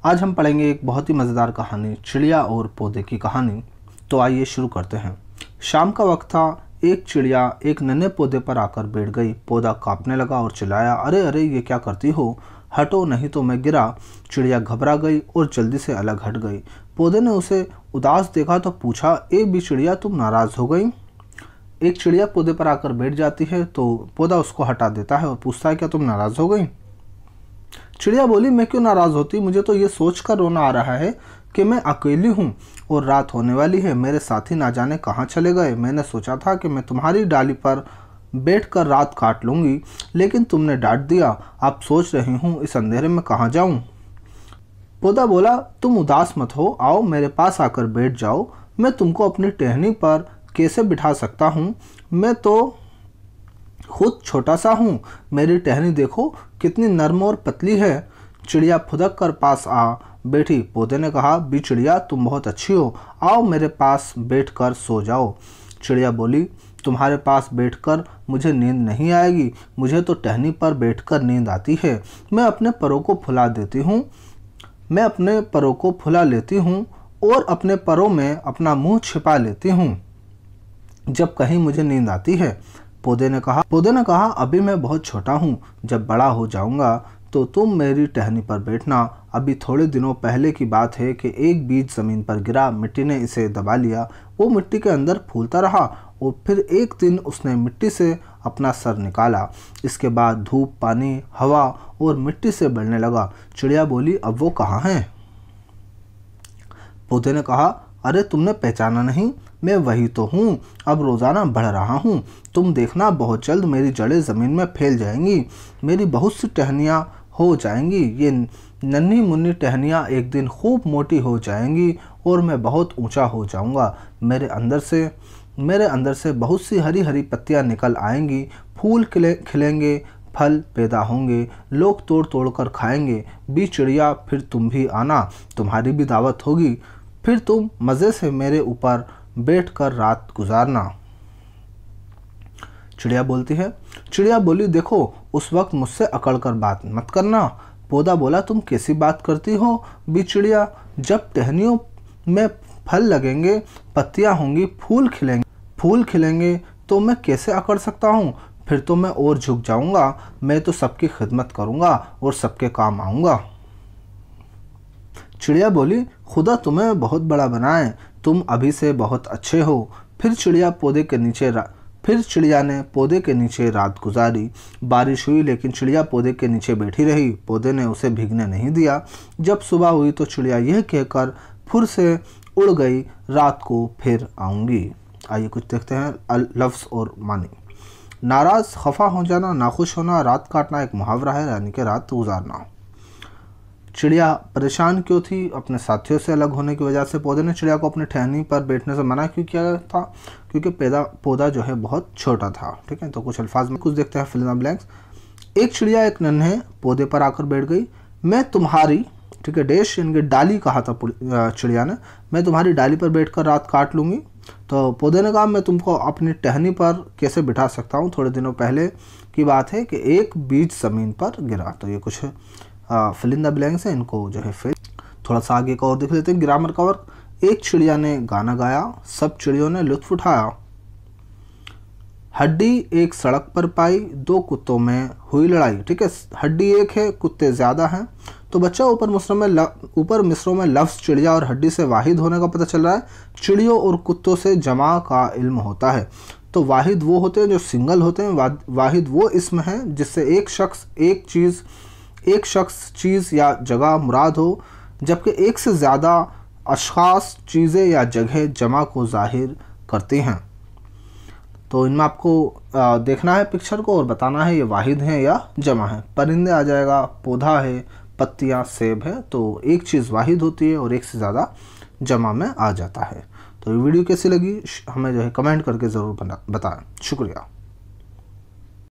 आज हम पढ़ेंगे एक बहुत ही मज़ेदार कहानी, चिड़िया और पौधे की कहानी। तो आइए शुरू करते हैं। शाम का वक्त था। एक चिड़िया एक नन्हे पौधे पर आकर बैठ गई। पौधा कांपने लगा और चिल्लाया, अरे अरे, ये क्या करती हो? हटो, नहीं तो मैं गिरा। चिड़िया घबरा गई और जल्दी से अलग हट गई। पौधे ने उसे उदास देखा तो पूछा, ए भी चिड़िया, तुम नाराज़ हो गई? एक चिड़िया पौधे पर आकर बैठ जाती है तो पौधा उसको हटा देता है और पूछता है, क्या तुम नाराज़ हो गई? चिड़िया बोली, मैं क्यों नाराज़ होती? मुझे तो ये सोचकर रोना आ रहा है कि मैं अकेली हूँ और रात होने वाली है। मेरे साथी ना जाने कहाँ चले गए। मैंने सोचा था कि मैं तुम्हारी डाली पर बैठकर रात काट लूँगी, लेकिन तुमने डांट दिया। अब सोच रही हूँ इस अंधेरे में कहाँ जाऊँ। पौधा बोला, तुम उदास मत हो, आओ मेरे पास आकर बैठ जाओ। मैं तुमको अपनी टहनी पर कैसे बिठा सकता हूँ? मैं तो खुद छोटा सा हूँ। मेरी टहनी देखो कितनी नर्म और पतली है। चिड़िया फुदक कर पास आ बैठी। पौधे ने कहा, बी चिड़िया, तुम बहुत अच्छी हो, आओ मेरे पास बैठकर सो जाओ। चिड़िया बोली, तुम्हारे पास बैठकर मुझे नींद नहीं आएगी। मुझे तो टहनी पर बैठकर नींद आती है। मैं अपने परों को फुला लेती हूँ और अपने परों में अपना मुंह छिपा लेती हूँ जब कहीं मुझे नींद आती है। पौधे ने कहा, अभी मैं बहुत छोटा हूँ, जब बड़ा हो जाऊंगा तो तुम मेरी टहनी पर बैठना। अभी थोड़े दिनों पहले की बात है कि एक बीज जमीन पर गिरा, मिट्टी ने इसे दबा लिया। वो मिट्टी के अंदर फूलता रहा और फिर एक दिन उसने मिट्टी से अपना सर निकाला। इसके बाद धूप, पानी, हवा और मिट्टी से बढ़ने लगा। चिड़िया बोली, अब वो कहाँ है? पौधे ने कहा, अरे तुमने पहचाना नहीं? मैं वही तो हूँ। अब रोज़ाना बढ़ रहा हूँ। तुम देखना, बहुत जल्द मेरी जड़ें ज़मीन में फैल जाएंगी। मेरी बहुत सी टहनियाँ हो जाएंगी। ये नन्ही मुन्नी टहनियाँ एक दिन खूब मोटी हो जाएंगी और मैं बहुत ऊंचा हो जाऊँगा। मेरे अंदर से बहुत सी हरी हरी पत्तियाँ निकल आएंगी। फूल खिलेंगे, फल पैदा होंगे, लोग तोड़ तोड़ कर खाएंगे। बी चिड़िया, फिर तुम भी आना, तुम्हारी भी दावत होगी। फिर तुम मज़े से मेरे ऊपर बैठकर रात गुजारना। चिड़िया बोली, देखो, उस वक्त मुझसे अकड़ कर बात मत करना। पौधा बोला, तुम कैसी बात करती हो बी चिड़िया? जब टहनियों में फल लगेंगे, पत्तियां होंगी, फूल खिलेंगे तो मैं कैसे अकड़ सकता हूँ? फिर तो मैं और झुक जाऊंगा। मैं तो सबकी खिदमत करूंगा और सबके काम आऊंगा। चिड़िया बोली, खुदा तुम्हें बहुत बड़ा बनाए, तुम अभी से बहुत अच्छे हो। फिर चिड़िया ने पौधे के नीचे रात गुजारी। बारिश हुई, लेकिन चिड़िया पौधे के नीचे बैठी रही। पौधे ने उसे भीगने नहीं दिया। जब सुबह हुई तो चिड़िया यह कहकर फुर से उड़ गई, रात को फिर आऊंगी। आइए कुछ देखते हैं लफ्ज़ और मानी। नाराज़, खफा हो जाना, नाखुश होना, रात काटना एक मुहावरा है, यानी कि रात गुजारना। चिड़िया परेशान क्यों थी? अपने साथियों से अलग होने की वजह से। पौधे ने चिड़िया को अपनी टहनी पर बैठने से मना क्यों किया था? क्योंकि पौधा जो है बहुत छोटा था। ठीक है, तो कुछ अल्फाज में कुछ देखते हैं, फिल इन द ब्लैंक्स। एक चिड़िया एक नन्हे पौधे पर आकर बैठ गई। मैं तुम्हारी, ठीक है, डैश यानी कि डाली कहा था चिड़िया ने, मैं तुम्हारी डाली पर बैठकर रात काट लूँगी। तो पौधे ने कहा, मैं तुमको अपनी टहनी पर कैसे बिठा सकता हूँ? थोड़े दिनों पहले की बात है कि एक बीज ज़मीन पर गिरा। तो ये कुछ फिल इन द ब्लैंक्स है, इनको जो है फिर थोड़ा सा आगे का और देख लेते हैं। ग्रामर का वर्क। एक चिड़िया ने गाना गाया, सब चिड़ियों ने लुत्फ उठाया। हड्डी एक सड़क पर पाई, दो कुत्तों में हुई लड़ाई। ठीक है, हड्डी एक है, कुत्ते ज़्यादा हैं। तो बच्चा ऊपर मिसरों में लफ्ज़ चिड़िया और हड्डी से वाहिद होने का पता चल रहा है। चिड़ियों और कुत्तों से जमा का इल्म होता है। तो वाहिद वो होते हैं जो सिंगल होते हैं। वाहिद वो इस्म है जिससे एक शख्स, चीज़ या जगह मुराद हो, जबकि एक से ज़्यादा अशख़ास, चीज़ें या जगह जमा को ज़ाहिर करती हैं। तो इनमें आपको देखना है पिक्चर को और बताना है ये वाहिद हैं या जमा है। परिंदे आ जाएगा, पौधा है, पत्तियाँ, सेब है। तो एक चीज़ वाहिद होती है और एक से ज़्यादा जमा में आ जाता है। तो ये वीडियो कैसी लगी हमें जो है कमेंट करके ज़रूर बताएं। शुक्रिया।